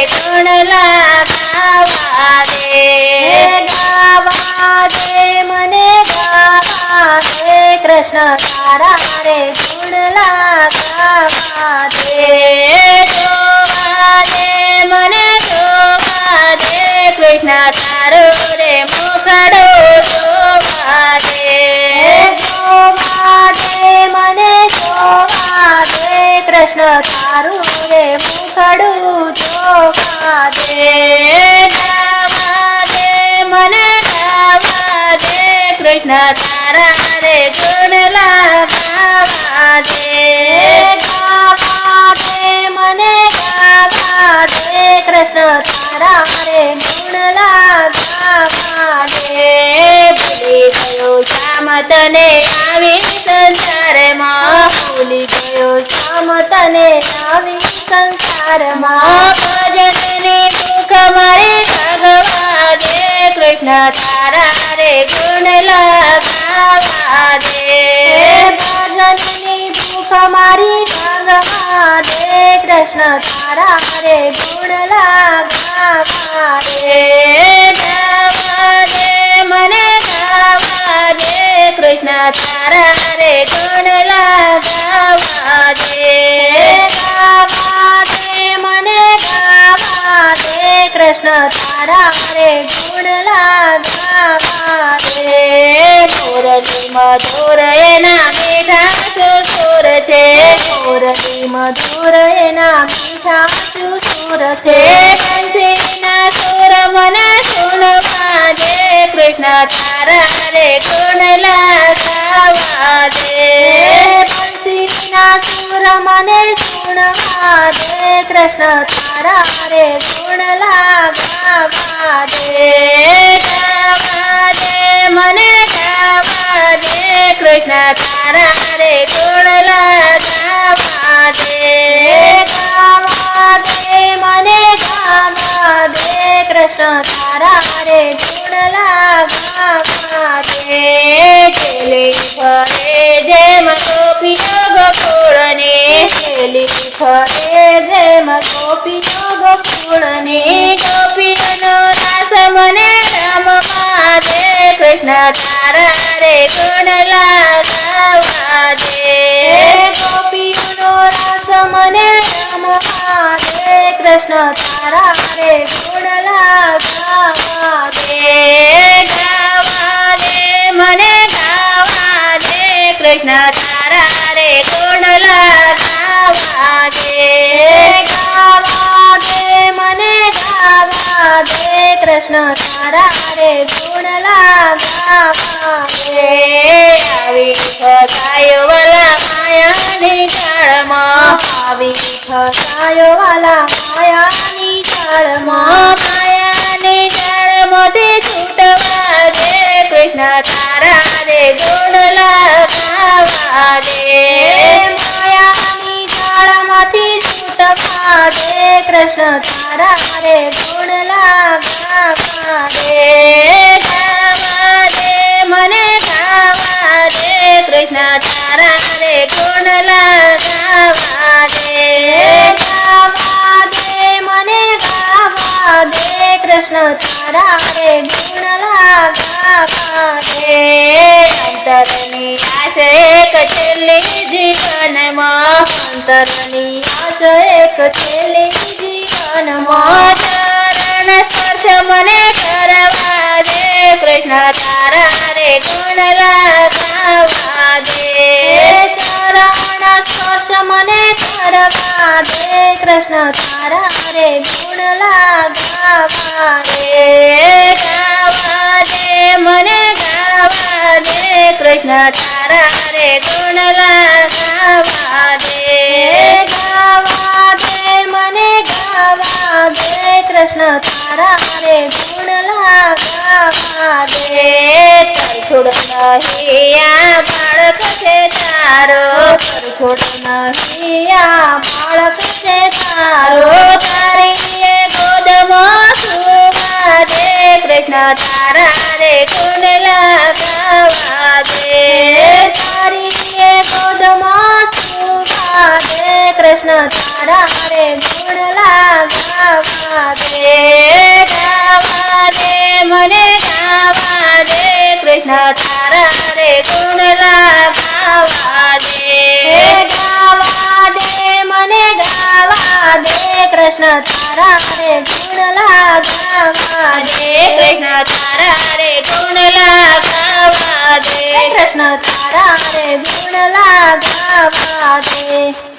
ગુણ લગાવા દે ગાવા દે મને ગાવા દે કૃષ્ણ તારા રે ગુણ લગાવા દે જોવા દે મને જોવા દે કૃષ્ણ તારું રે મુખડું જોવા દે જોવા દે મને જોવા દે કૃષ્ણ તારું રે મુખડું જોવા દે ગાવા દે મને ગાવા દે કૃષ્ણ તારા રે ગુણ લગાવા દે ગાવા દે મને ગાવા દે કૃષ્ણ તારા રે ગુણ લગાવા દે ભૂલી ગયો શ્યામ તને આવી સંસારમાં ભૂલી ગયો શ્યામ તને આવી સંસારમાં ભજનની ભૂખ મારી ભગવા દે કૃષ્ણ તારા રે ગુણ લગાવા દે ભજનની ભૂખ મારી ભગવા દે કૃષ્ણ તારા રે ગુણ લગાવા દે ગાવા દે મને ગાવા દે કૃષ્ણ તારા રે ગુણ લગાવા દે ગાવા દે મને ગાવા દે કૃષ્ણ તારા રે ગુણ લગાવા દે મોરની મધુર એના મીઠા સુર છે મોરની મધુર એના મીઠા સુર છે બંસીના સુર મને સુનવા દે કૃષ્ણ તારા રે ગુણ લગાવા દે બંસીના સુર મને સુણવા દે કૃષ્ણ તારા રે ગુણ લગાવા દે ગાવા દે મને ગાવા દે કૃષ્ણ તારા રે ગુણ લગાવા દે ગાવા દે મને ગાવા દે કૃષ્ણ તારા રે ગુણ લગાવા દે ખેલી ફરે જેમ ગોપીઓ ગોકુળને ખેલી ફરે જેમ ગોપીઓ ગોકુળને ગોપીઓનો રાસ મને રમવા દે કૃષ્ણ તારા રે ગુણ લગાવા દે ગોપીઓનો રસ મને રમવા દે કૃષ્ણ તારા રે ગુણ લગાવા દે ગાવા દે મને ગાવા દે કૃષ્ણ તારા રે ગુણ લગાવા દે ગાવા દે મને ગાવા દે કૃષ્ણ તારા રે ગુણ લગાવા દે આવી થતાયો વાલા માયાની જાળમાં આવી થતાયો વાલા માયાની જાળમાં માયાની જાળમાંથી છૂટવા દે કૃષ્ણ તારા રે ગુણ લગાવા દે માયાની જાળમાંથી છૂટવા દે કૃષ્ણ તારા રે ગુણ લગાવા દે ગાવા દે મને ગાવા દે કૃષ્ણ તારા રે ગુણ લગાવા દે ગાવા દે મને ગાવા દે કૃષ્ણ તારા રે ગુણ લગાવા દે અંતરની આશ એક છેલ્લી જીવનમાં અંતરની આશ એક છેલ્લી જીવનમાં ચરણ સ્પર્શ મને કરવા દે કૃષ્ણ તારા રે ગુણ લગાવા દે ચરણ સ્પર્શ મને કરવા દે કૃષ્ણ તારા રે ગુણ લગાવા દે ગાવા દે મને ગાવા દે કૃષ્ણ તારા રે ગુણ લગાવા દે ગાવા દે મને ગાવા દે કૃષ્ણ તારા રે ગુણ લગાવા દે છોડ નહીં આ બાળક છે તારો છોડ નહીં આ બાળક છે તારો તારી એ ગોદમાં સુવા દે કૃષ્ણ તારા રે ગુણ લગાવા દે તારી એ ગોદમાં સુવા દે કૃષ્ણ તારા રે ગુણ લગાવા ગુણ લગાવા દે ગાવા દે મને ગાવા દે કૃષ્ણ તારા રે ગુણ લગાવા દે કૃષ્ણ તારા રે ગુણ લગાવા દે કૃષ્ણ તારા રે ગુણ લગાવા દે